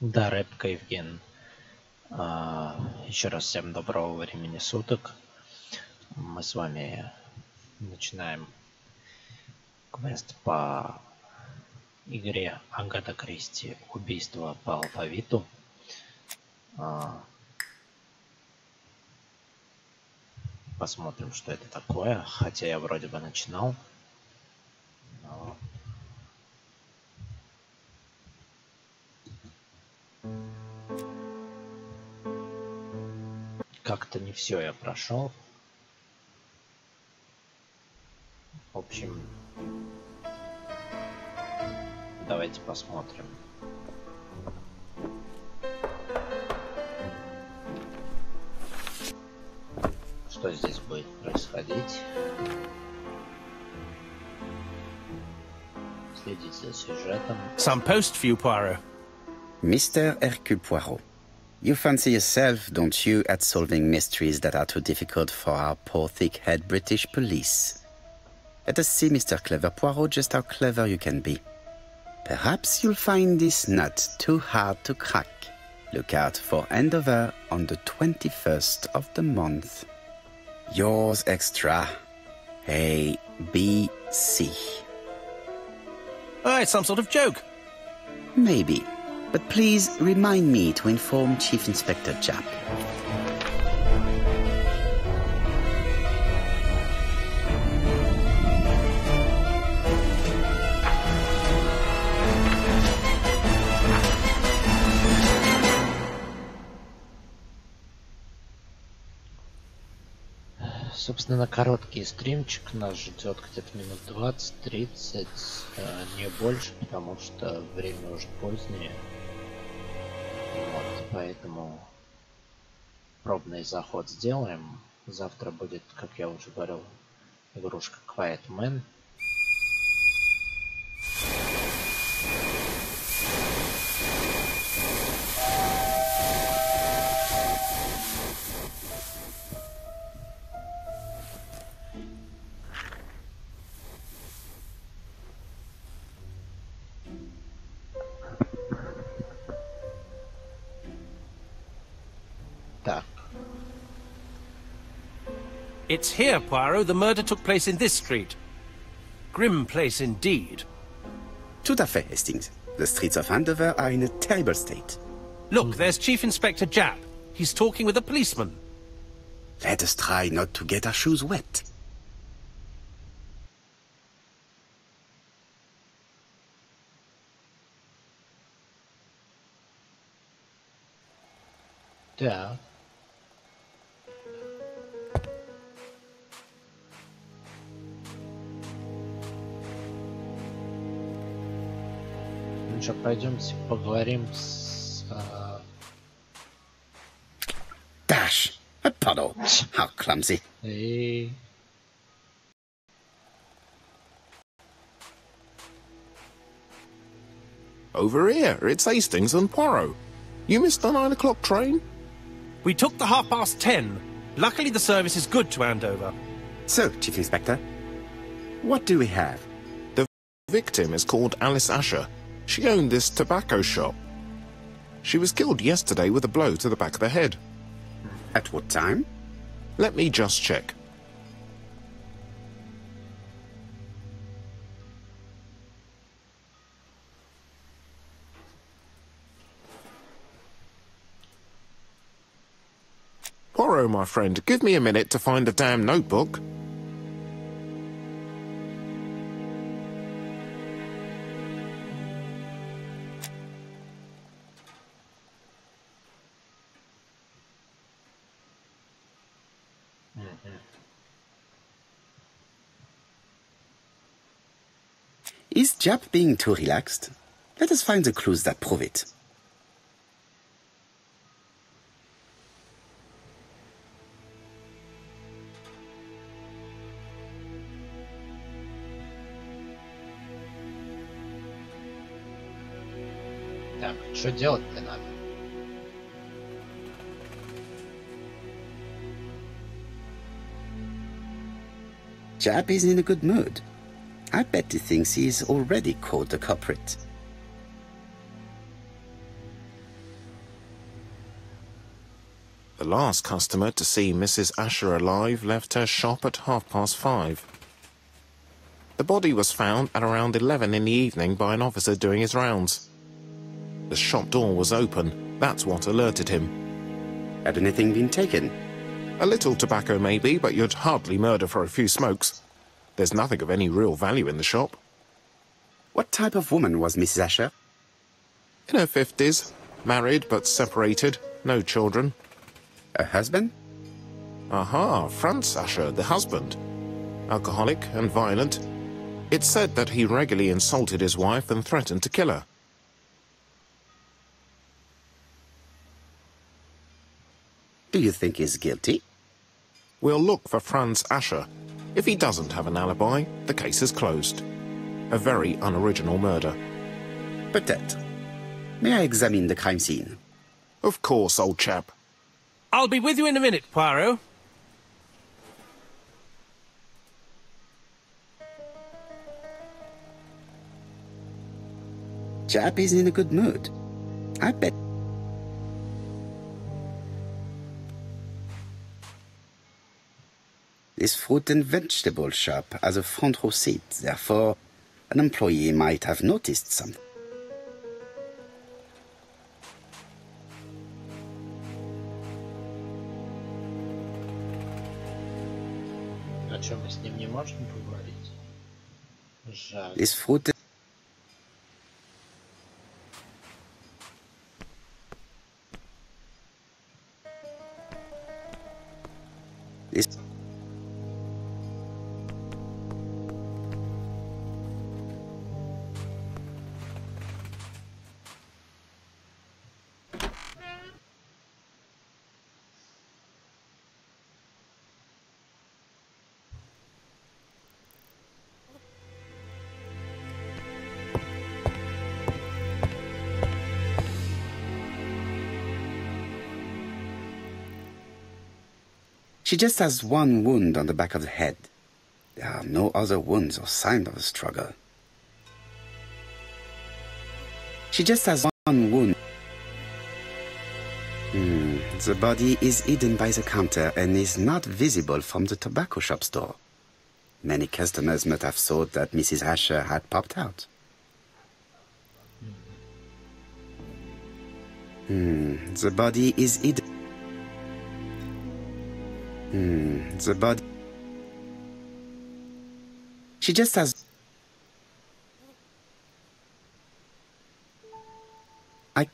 Да, Рэпка Евген. Еще раз всем доброго времени суток. Мы с вами начинаем квест по игре Агата Кристи «Убийство по алфавиту». Посмотрим, что это такое, хотя я вроде бы начинал. Но... как-то не все я прошел. В общем, давайте посмотрим. Что здесь будет происходить. Следить за сюжетом. Some post for you, Poirot. Mr. Hercule Poirot, you fancy yourself, don't you, at solving mysteries that are too difficult for our poor thick-head British police? Let us see, Mr. Clever Poirot, just how clever you can be. Perhaps you'll find this nut too hard to crack. Look out for Andover on the 21st of the month. Yours extra, ABC. Oh, it's some sort of joke. Maybe, but please remind me to inform Chief Inspector Japp. Собственно, короткий стримчик нас ждет где-то минут 20-30, не больше, потому что время уже позднее. Вот, поэтому пробный заход сделаем. Завтра будет, как я уже говорил, игрушка Quiet Man. Так. It's here, Poirot. The murder took place in this street. Grim place indeed. Tout à fait, Hastings. The streets of Andover are in a terrible state. Look, there's Chief Inspector Japp. He's talking with a policeman. Let us try not to get our shoes wet. Так. Ну что, пойдемте поговорим с... Dash! A puddle! How clumsy. И... Over here, it's Hastings and Poirot. You missed the 9 o'clock train? We took the 10:30. Luckily, the service is good to Andover. So, Chief Inspector, what do we have? The victim is called Alice Asher. She owned this tobacco shop. She was killed yesterday with a blow to the back of the head. At what time? Let me just check. Poirot, my friend, give me a minute to find the damn notebook. Is Japp being too relaxed? Let us find the clues that prove it. Так, что делать-то надо? Japp is in a good mood. I bet he thinks he's already caught the culprit. last customer to see Mrs. Asher alive left her shop at 5:30. The body was found at around 11 in the evening by an officer doing his rounds. The shop door was open. That's what alerted him. Had anything been taken? A little tobacco maybe, but you'd hardly murder for a few smokes. There's nothing of any real value in the shop. What type of woman was Mrs. Asher? In her 50s, married but separated, no children. Her husband? Aha, Franz Asher, the husband. Alcoholic and violent. It's said that he regularly insulted his wife and threatened to kill her. Do you think he's guilty? We'll look for Franz Asher. If he doesn't have an alibi, the case is closed. A very unoriginal murder. Peut-être. May I examine the crime scene? Of course, old chap. I'll be with you in a minute, Poirot. Chap is in a good mood. I bet. This fruit and vegetable shop has a front row seat, therefore an employee might have noticed something. О чем мы с ним не можем поговорить? Жаль. This fruit. This. She just has one wound on the back of the head. There are no other wounds or signs of a struggle. She just has one wound. The body is hidden by the counter and is not visible from the tobacco shop's door. Many customers must have thought that Mrs. Asher had popped out. The body is hidden. The body. She just has. I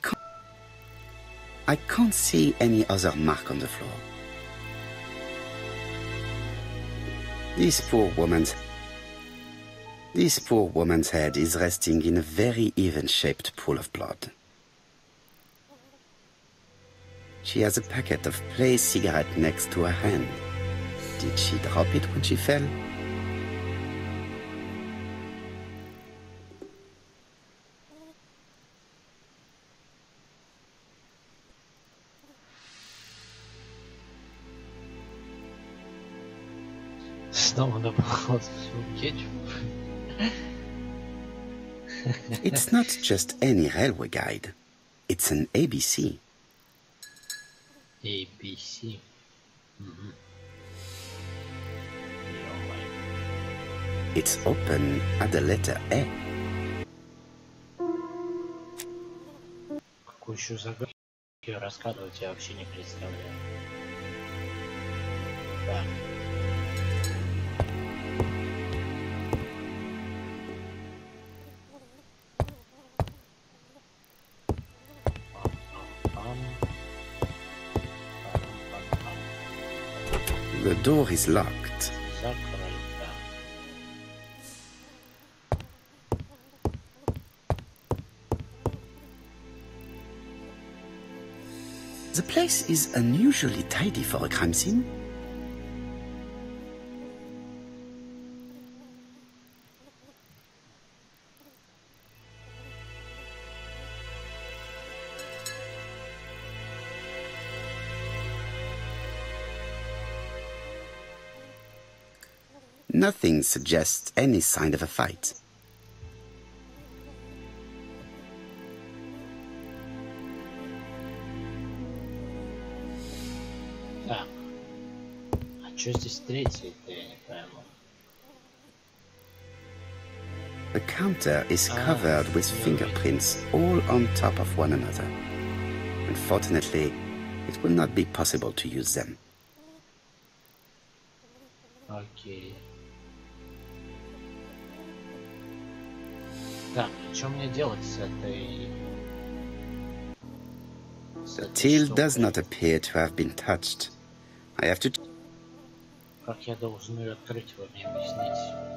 can't see any other mark on the floor. This poor woman's head is resting in a very even-shaped pool of blood. She has a packet of Play cigarette next to her hand. Did she drop it when she fell? Снова добавил кетчуп. It's not just any railway guide. It's an ABC. ABC. It's open at the letter A. Какую еще загадку раскладывать, я вообще не представляю. Да. The door is locked. Закрыто. The place is unusually tidy for a crime scene. Nothing suggests any sign of a fight. чё здесь третий-то, я не пойму. The counter is covered with fingerprints all on top of one another. Unfortunately, it will not be possible to use them. Окей. Так, что мне делать с этой... The till does not appear to have been touched. I have to... Как я должен ее открыть, вы мне объясните.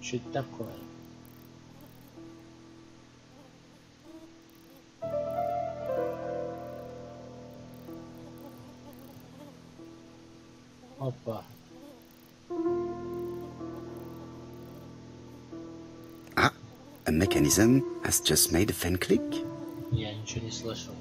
Что это такое? Опа. Ah, a mechanism has just made a fan click. Я ничего не слышал.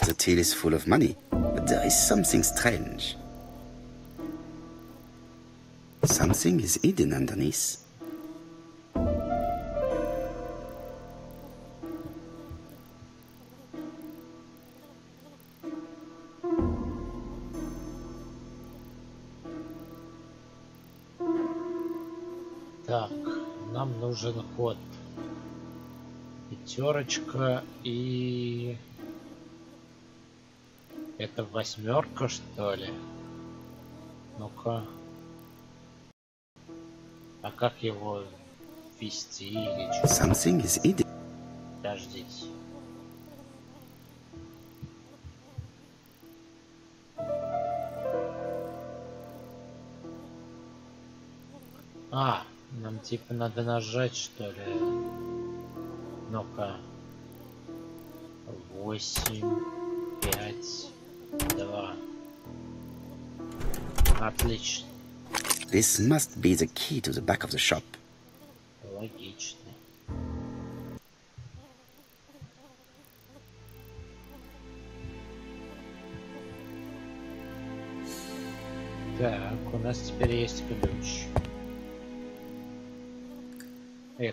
The till is full of money, but there is something strange. Something is hidden underneath. Так, нам нужен ход. Пятерочка и... Это восьмерка, что ли? Ну-ка. А как его ввести или что? Something is hidden. Подождите. А, нам типа надо нажать, что ли? Ну-ка. 8, 5, 2. Отлично. This must be the key to the back of the shop. Логично. Так, у нас теперь есть ключ.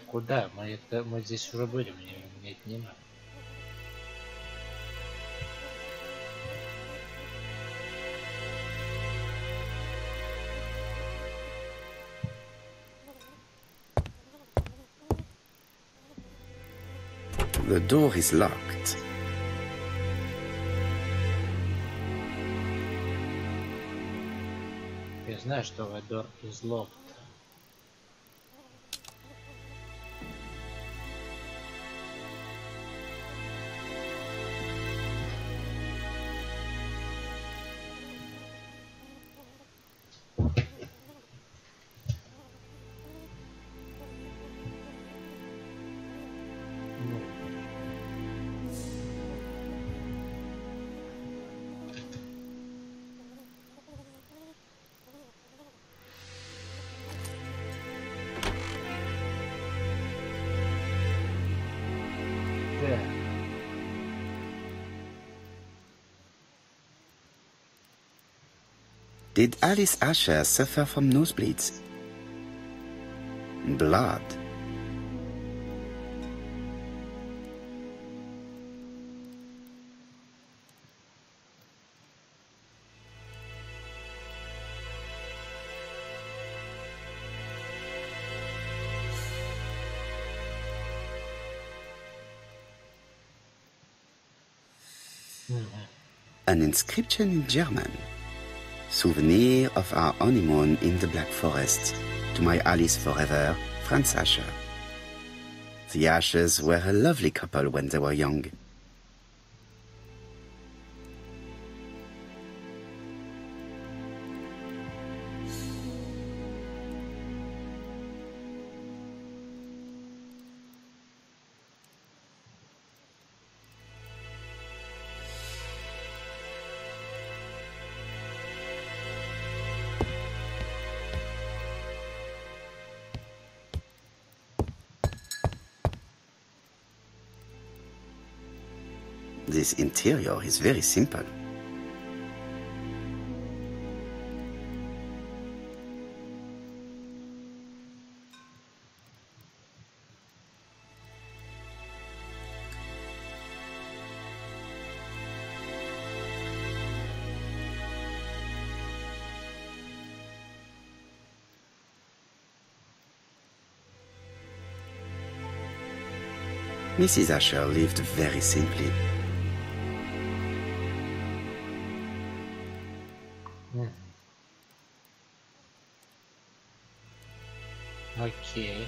Куда? Мы здесь уже были, мне это не надо. The door is locked. Я знаю, что the door is locked. Did Alice Asher suffer from nosebleeds? Blood. An inscription in German. Souvenir of our honeymoon in the Black Forest. To my Alice forever, Franz Asher. The Ashers were a lovely couple when they were young. This interior is very simple. Mrs. Asher lived very simply. Окей.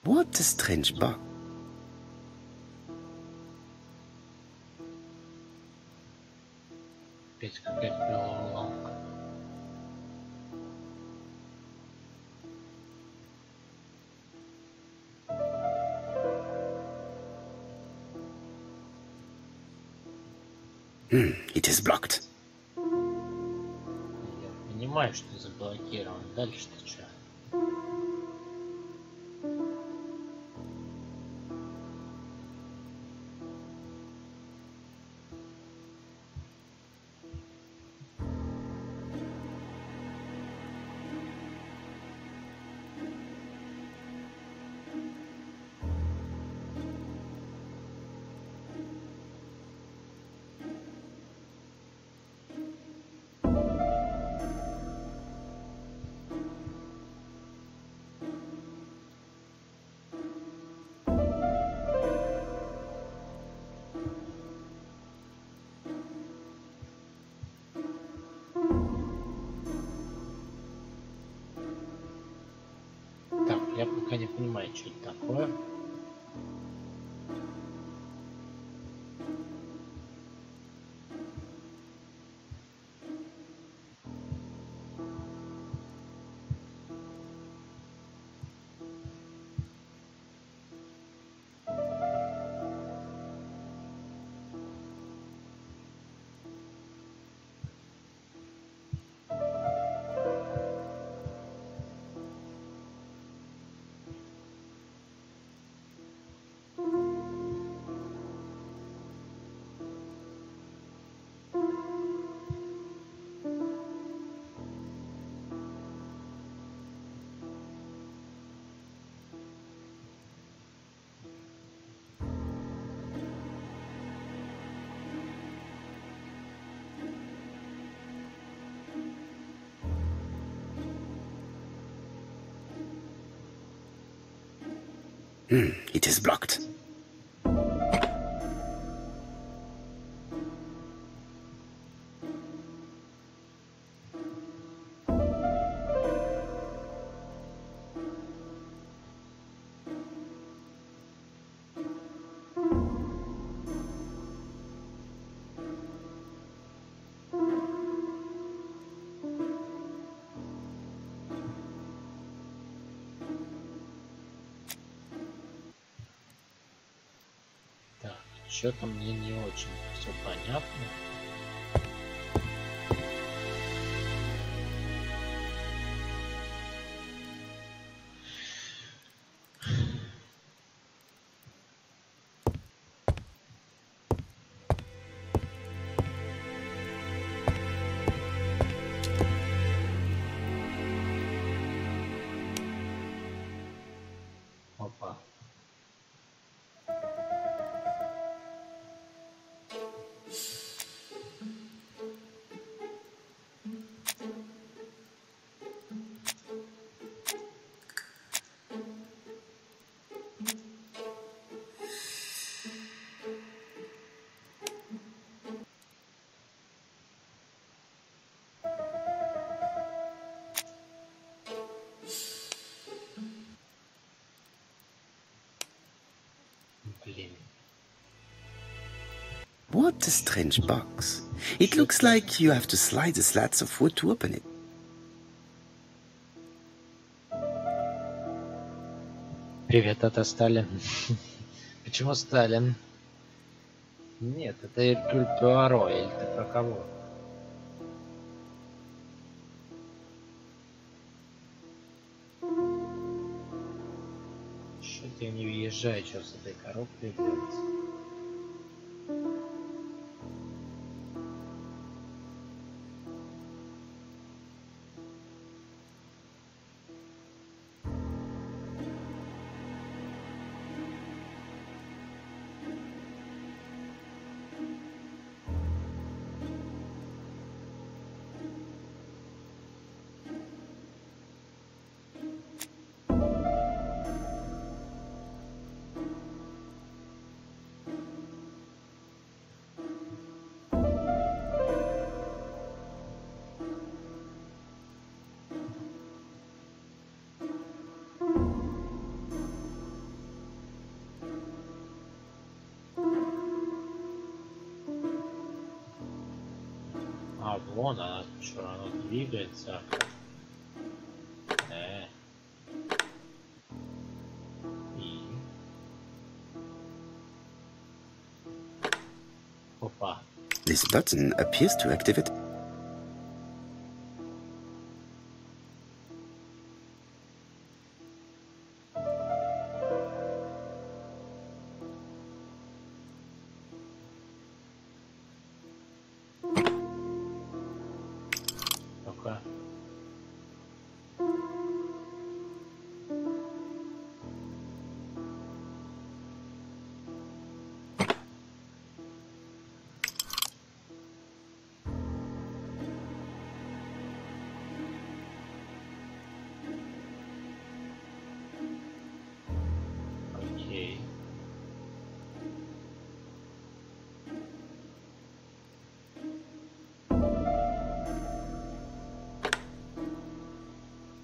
What a strange box. Опять какая-то головоломка. It is blocked. Я понимаю, что заблокирован. Дальше-то что? Так, я пока не понимаю, что это такое. It is blocked. Что-то мне не очень все понятно. Опа. Блин. What a strange box. It looks like you have to slide the slats of wood to open it. Привет, это Сталин. Почему Сталин? Нет, это Эркюль Пуаро, или ты про кого? Что-то я не въезжаю, что с этой коробкой делать. А, вон она, что она двигается. И... Опа. This button appears to activate. Ну-ка. Окей.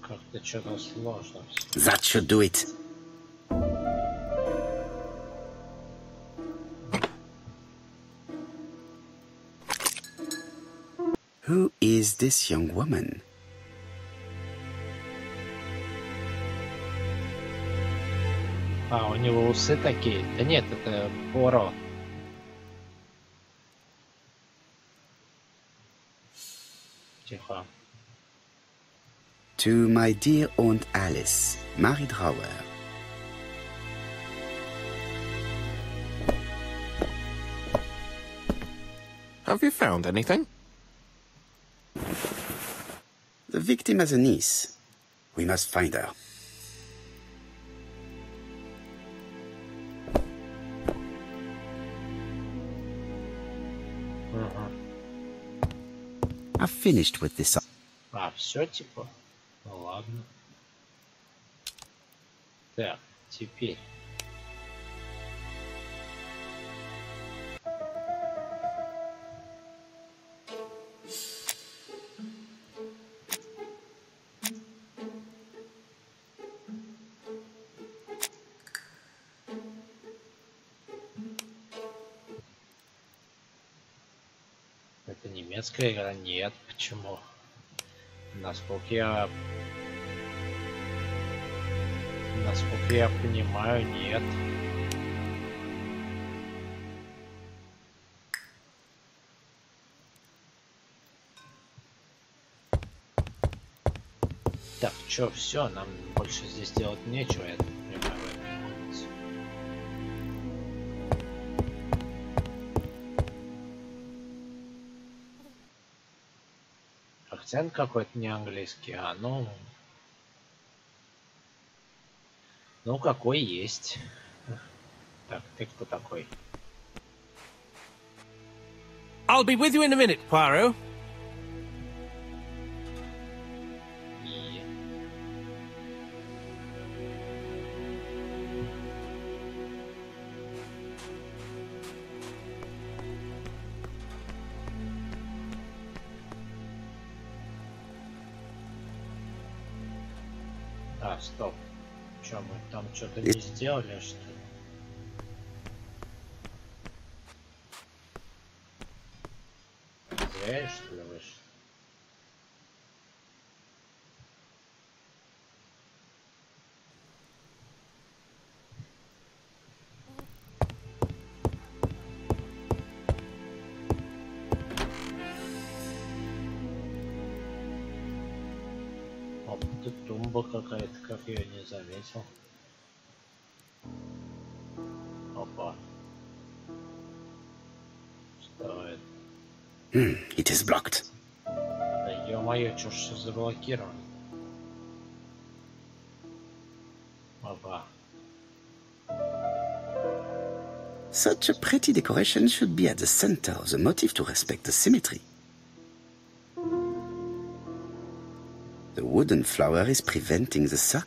Как-то что-то сложно всё. That should do it. Who is this young woman? А, у него усы такие. Да нет, это Пуаро. Тихо. To my dear Aunt Alice, Mary Drower. Have you found anything? The victim has a niece. We must find her. I've finished with this. А, все типа? Ну ладно. Так, теперь. Это немецкая игра? Нет. Почему? Насколько я понимаю, нет. Так, чё, все, нам больше здесь делать нечего, я так понимаю, в этой комнате. Акцент какой-то не английский, а ну... Ну, какой есть. Так, ты кто такой? I'll be with you in a minute, Poirot. И... А, стоп. Чё, мы там что-то не сделали, что ли? Зря я, что ли, вышел? Оп, тут тумба какая-то, как я не заметил. Опа. Что это? It is blocked. Да ё-моё, чё ж всё заблокировано? Опа. Such a pretty decoration should be at the center of the motif to respect the symmetry. The wooden flower is preventing the sun.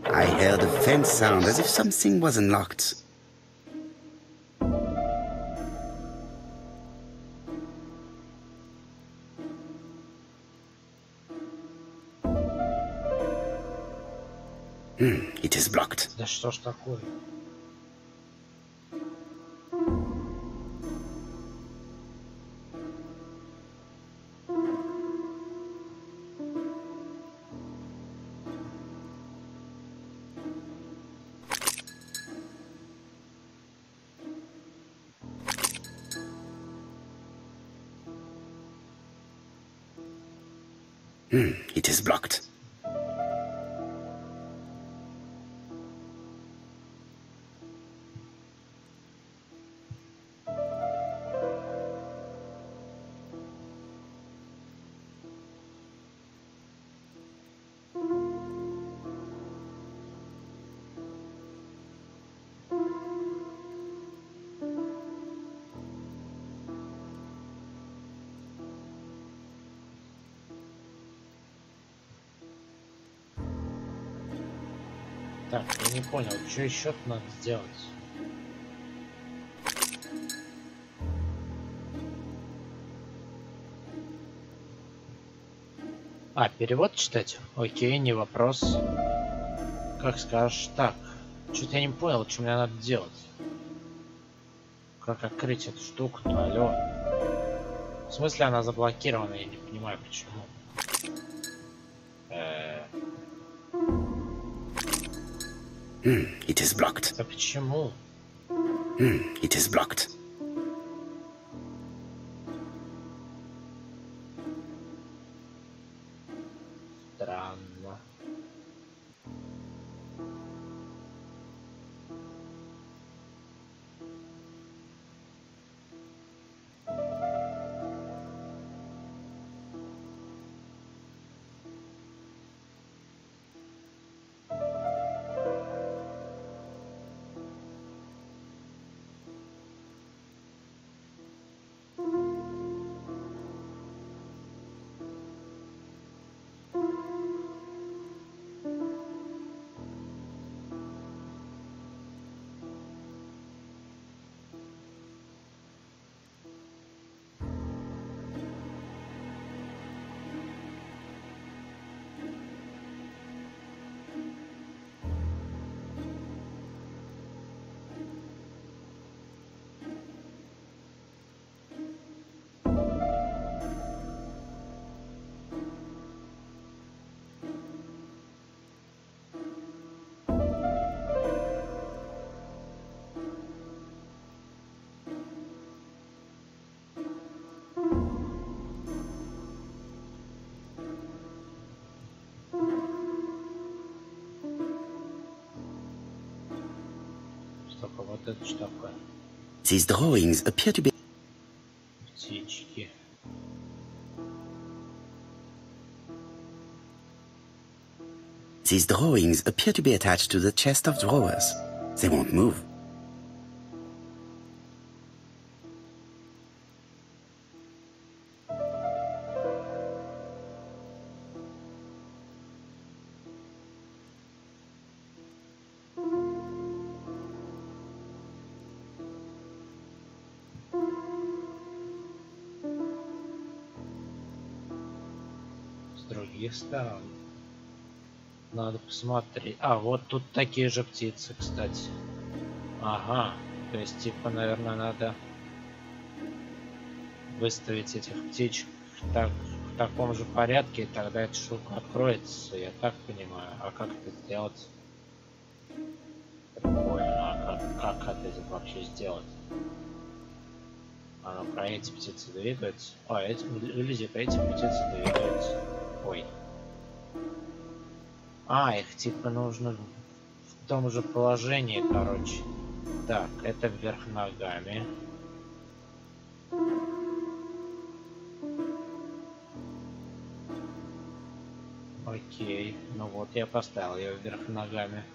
I heard a faint sound as if something was unlocked. It is blocked. Да что ж такое? It is blocked. Так, я не понял, что еще надо сделать? А, перевод читать? Окей, не вопрос. Как скажешь. Так, что-то я не понял, что мне надо делать. Как открыть эту штуку-то, алло? В смысле она заблокирована, я не понимаю почему. It is blocked. Да почему? It is blocked. Странно. Только вот это что такое? These drawings appear to be... Птички. These drawings appear to be attached to the chest of drawers. They won't move. С других сторон. Надо посмотреть. А, вот тут такие же птицы, кстати. Ага. То есть, типа, наверное, надо выставить этих птичек в таком же порядке, и тогда эта штука откроется, я так понимаю. А как это сделать? Прикольно. А как это вообще сделать? А ну-ка, эти птицы двигаются. А, эти птицы двигаются. Ой. А, их типа нужно в том же положении, короче. Так, это вверх ногами. Окей, ну вот я поставил ее вверх ногами.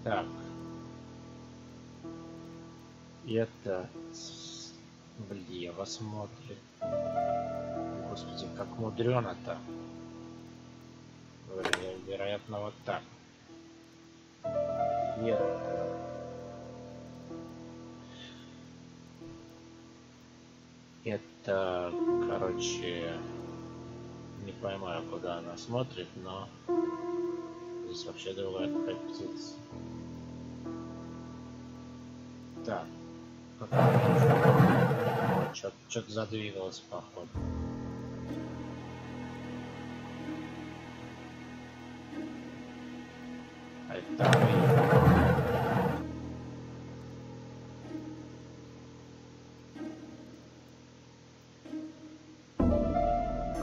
Так. Это влево смотрит. Господи, как мудрено-то. Вероятно, вот так. Это, короче, не поймаю, куда она смотрит, но здесь вообще другая какая птица. Так. Что-то задвигалось, походу. А это...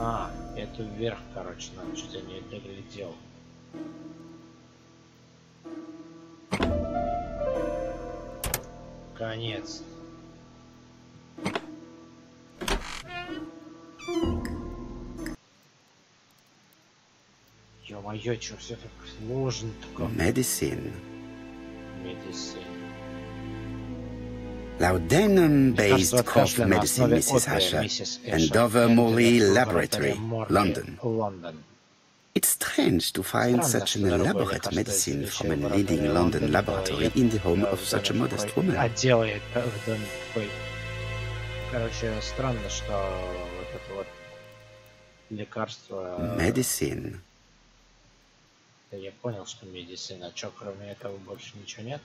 А, это вверх, короче, надо, что-то я не доглядел. Конец. Ё-моё, чё все так сложно-то? Medicine. Медицина. Laudanum-based cough medicine, Mrs. Asher, and Dover Morley Laboratory, London. It's strange to find such an elaborate medicine from a leading London laboratory in the home of such a modest woman. Короче, странно, что вот это вот лекарство... Medicine. Я понял, что медицина. А чё, кроме этого больше ничего нет?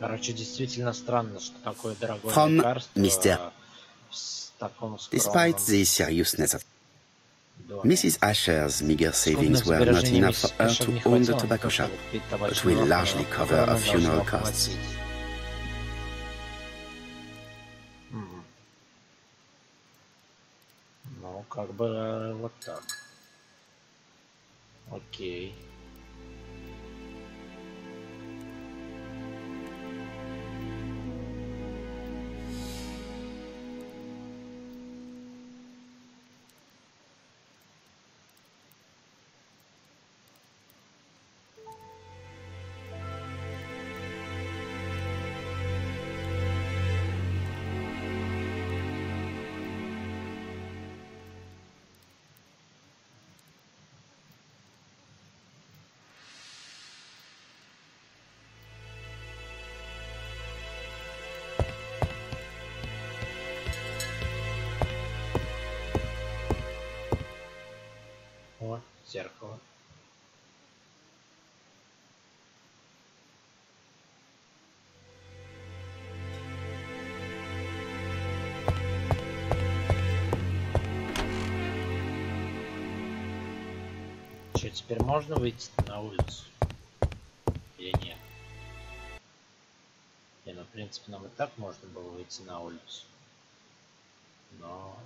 Короче, действительно странно, что такое дорогое From лекарство Mr. в таком Despite скромном the seriousness of доме. Mrs. Asher's meager Скудных savings were not сбережений enough for миссис her Эшер to не own the хватило на tobacco то, shop, чтобы купить but табачную will лавку, largely но cover her похороны funeral должно costs. хватить. Мгм. Ну, как бы вот так. Окей. О, зеркало. Че, теперь можно выйти на улицу? Или нет? Не, ну, в принципе, нам и так можно было выйти на улицу. Но...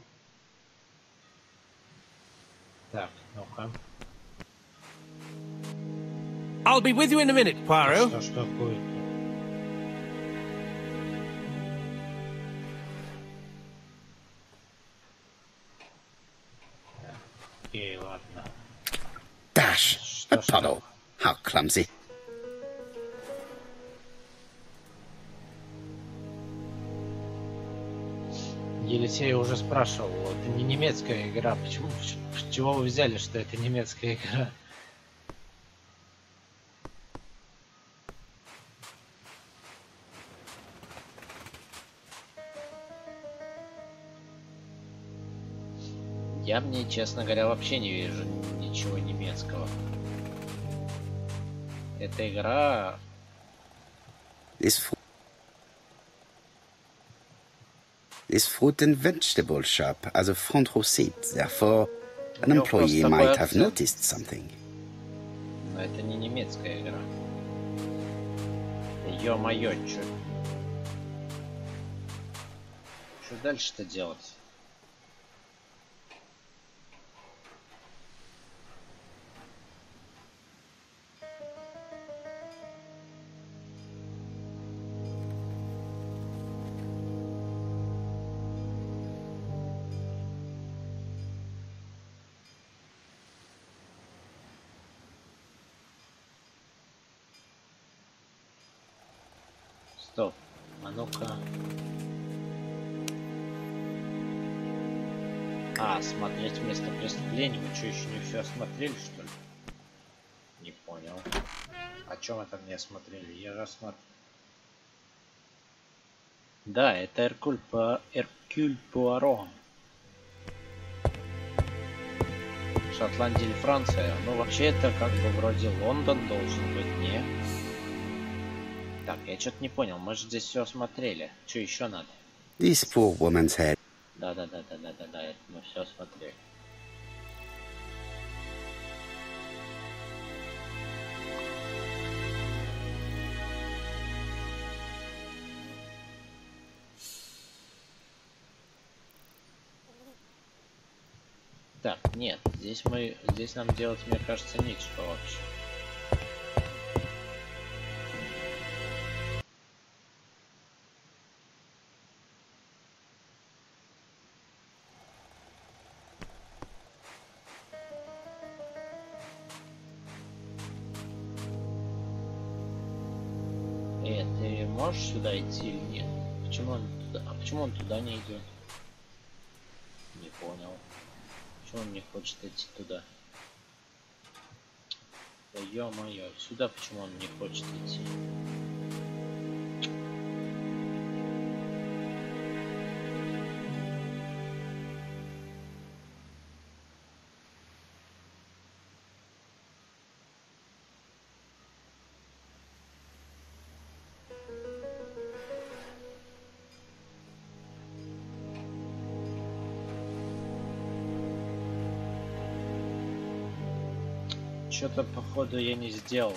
Так, ну-ка. I'll be with you in a minute, Poirot. Что ж такое-то? Окей, ладно. Dash! A Что ж puddle. How clumsy. Елисей уже спрашивал, это не немецкая игра, почему, с чего вы взяли, что это немецкая игра? Я в ней, честно говоря, вообще не вижу ничего немецкого. Эта игра... This fruit and vegetable shop has a front row seat, therefore an У него employee просто might такой have акцент. noticed something. Но это не немецкая игра. Ё-моё, чё дальше-то делать? Стоп. А ну-ка. Смотреть место преступления. Мы что, еще не все осмотрели, что ли? Не понял. О чем это мне осмотрели? Я же осмотрел. Да, это Эркюль Пуаро. Шотландия или Франция? Ну, вообще, это как бы вроде Лондон должен быть, не? Так, я что-то не понял. Мы же здесь все осмотрели. Что еще надо? This poor woman's head. Да, это мы все осмотрели. Так, нет, здесь нам делать, мне кажется, нечего вообще. Ты можешь сюда идти или нет? Почему он туда? А почему он туда не идет? Не понял. Почему он не хочет идти туда? Да ё-моё, сюда почему он не хочет идти? что-то походу я не сделал.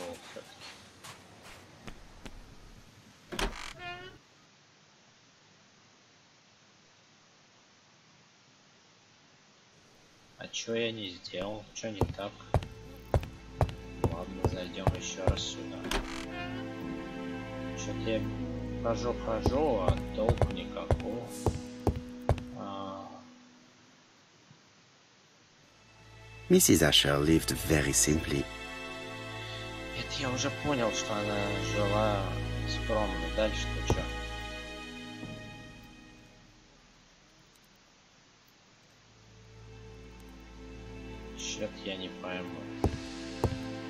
А чё я не сделал? Чё не так? Ладно, зайдем еще раз сюда. Что-то я хожу, а толку никакого. Mrs. Asher lived very simply. Это я уже понял, что она жила скромно. Дальше-то что? Чё-то я не пойму.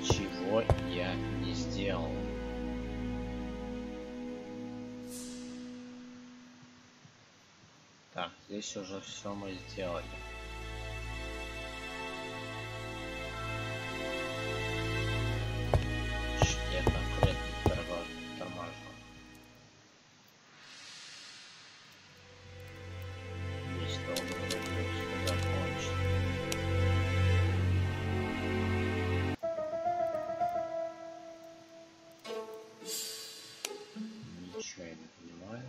Чего я не сделал? Так, здесь уже все мы сделали. Я конкретно торможу. Здесь должен быть все закончено. Ничего я не понимаю.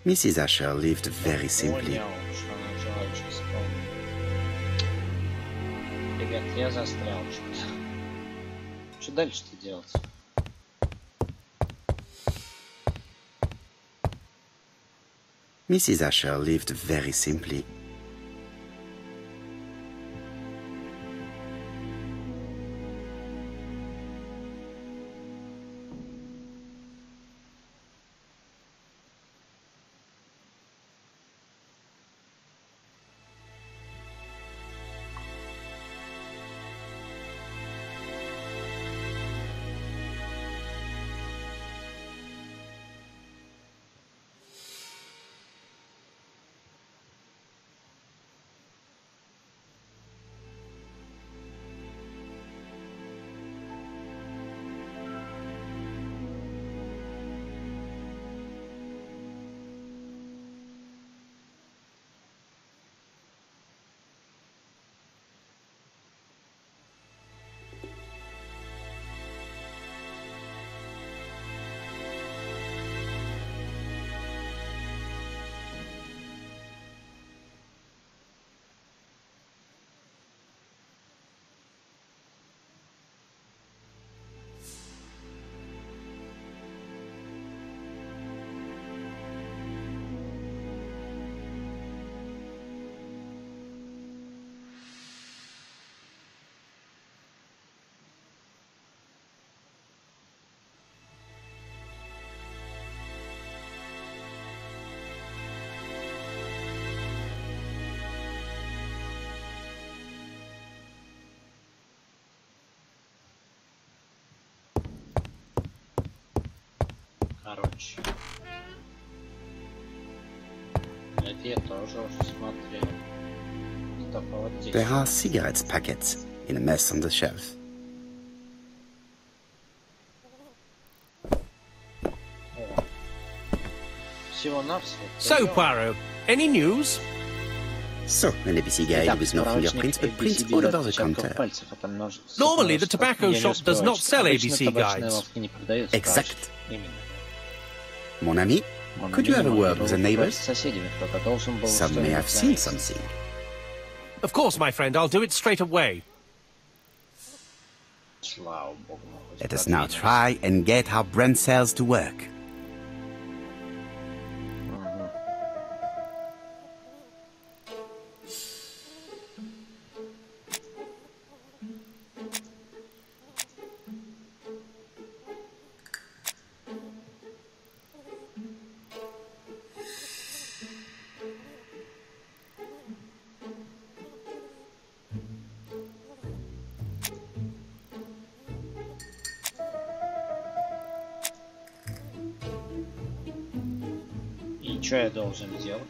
Mrs. Asher lived very simply. Понял, что она жила очень скромно. Ребят, я застрял что-то. Что дальше-то делать? Mrs. Asher lived very simply. Короче. Это я тоже уже смотрел. Только вот здесь. There are cigarettes packets in a mess on the shelf. So, Poirot, any news? So, an ABC guide with no fingerprints but prints all over the counter. Normally, the tobacco shop does not sell ABC guides. Exact. Mon ami, could you have a word with the neighbors? Some may have seen something. Of course, my friend, I'll do it straight away. Let us now try and get our brain cells to work. И что я должен делать?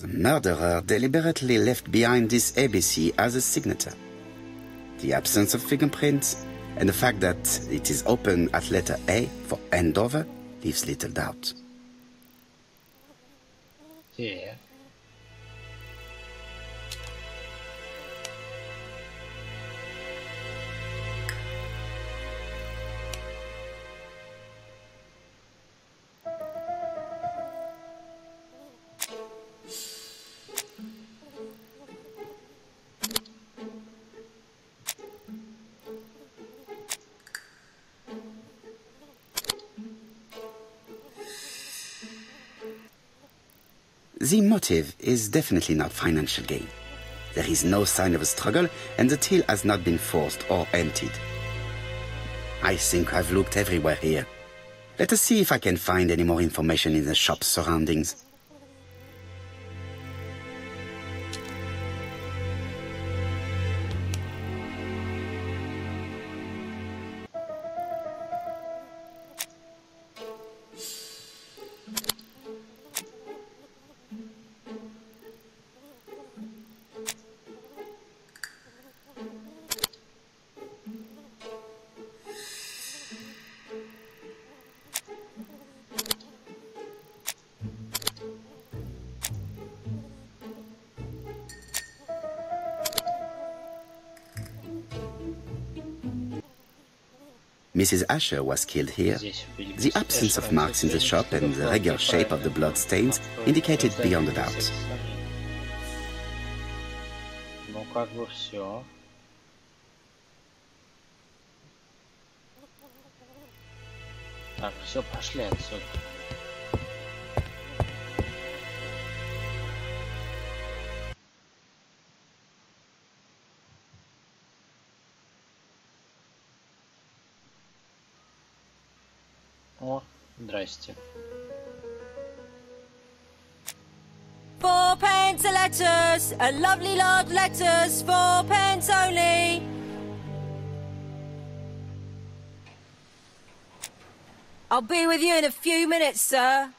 The murderer deliberately left behind this ABC as a signature. The absence of fingerprints and the fact that it is open at letter A for Andover leaves little doubt. Yeah. The motive is definitely not financial gain. There is no sign of a struggle, and the till has not been forced or emptied. I think I've looked everywhere here. Let us see if I can find any more information in the shop's surroundings. Mrs. Asher was killed here. The absence of marks in the shop and the regular shape of the blood stains indicated beyond a doubt. Ну, как бы все. Так, все, пошли отсюда. О, здрасте. 4 pence a letters, a lovely large letters, 4 pence only. I'll be with you in a few minutes, sir.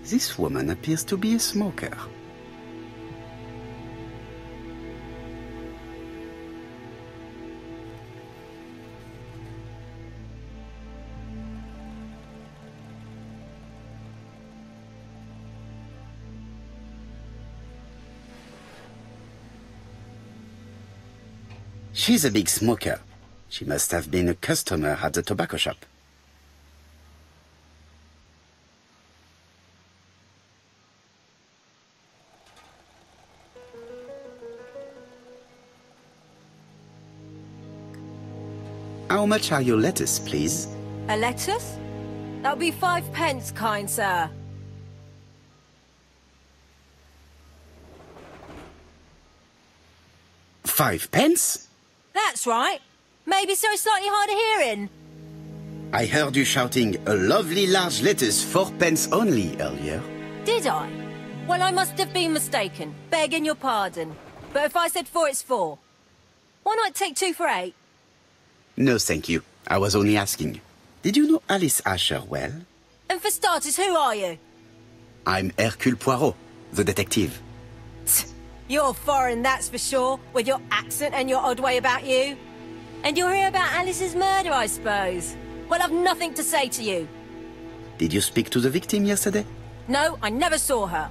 This woman appears to be a smoker. She's a big smoker. She must have been a customer at the tobacco shop. How much are your lettuce, please? A lettuce? That'll be 5 pence, kind sir. Five pence? That's right. Maybe so slightly hard of hearing. I heard you shouting a lovely large lettuce 4 pence only earlier. Did I? Well, I must have been mistaken. Begging your pardon. But if I said 4, it's 4. Why not take 2 for 8? No, thank you. I was only asking. Did you know Alice Asher well? And for starters, who are you? I'm Hercule Poirot, the detective. You're foreign, that's for sure, with your accent and your odd way about you. And you're here about Alice's murder, I suppose. Well, I've nothing to say to you. Did you speak to the victim yesterday? No, I never saw her.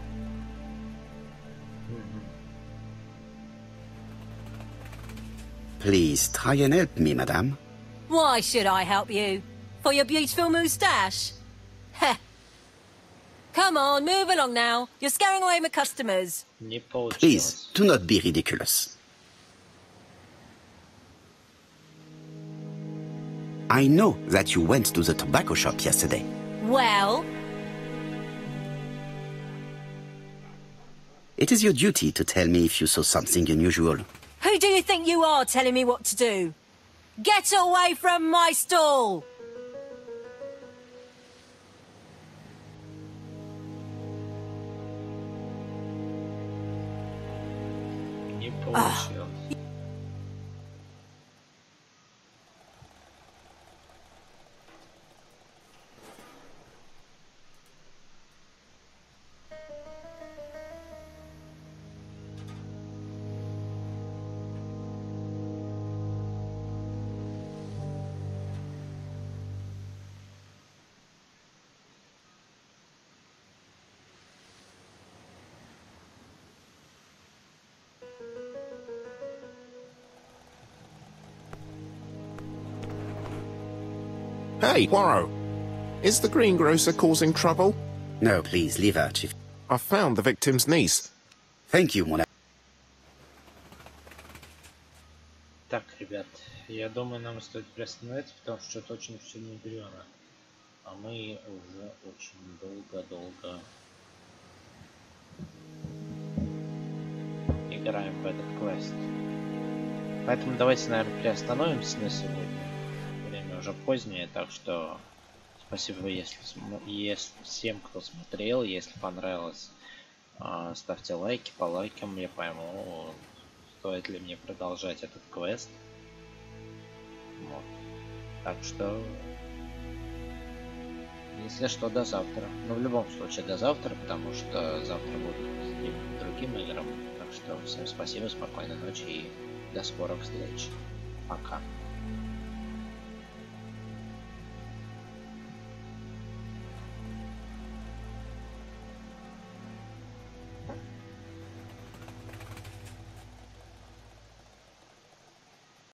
Please try and help me, madame. Why should I help you? For your beautiful moustache? Heh. Come on, move along now. You're scaring away my customers. Не получилось. Please, do not be ridiculous. I know that you went to the tobacco shop yesterday. Well? It is your duty to tell me if you saw something unusual. Who do you think you are telling me what to do? Get away from my stall! Не получилось. Hey, Poirot. Is the greengrocer causing trouble? No, please, leave her, Chief. I found the victim's niece. Thank you, mon ami. Так, ребят, я думаю, нам стоит приостановиться, потому что что-то очень все мудрено. А мы уже очень долго играем в этот квест. Поэтому давайте, наверное, приостановимся на сегодня. Время уже позднее, так что спасибо, если всем, кто смотрел. Если понравилось, ставьте лайки, по лайкам я пойму, стоит ли мне продолжать этот квест. Вот. Так что, если что, до завтра. Но в любом случае до завтра, потому что завтра будут к другим играм. Так что всем спасибо, спокойной ночи и до скорых встреч. Пока.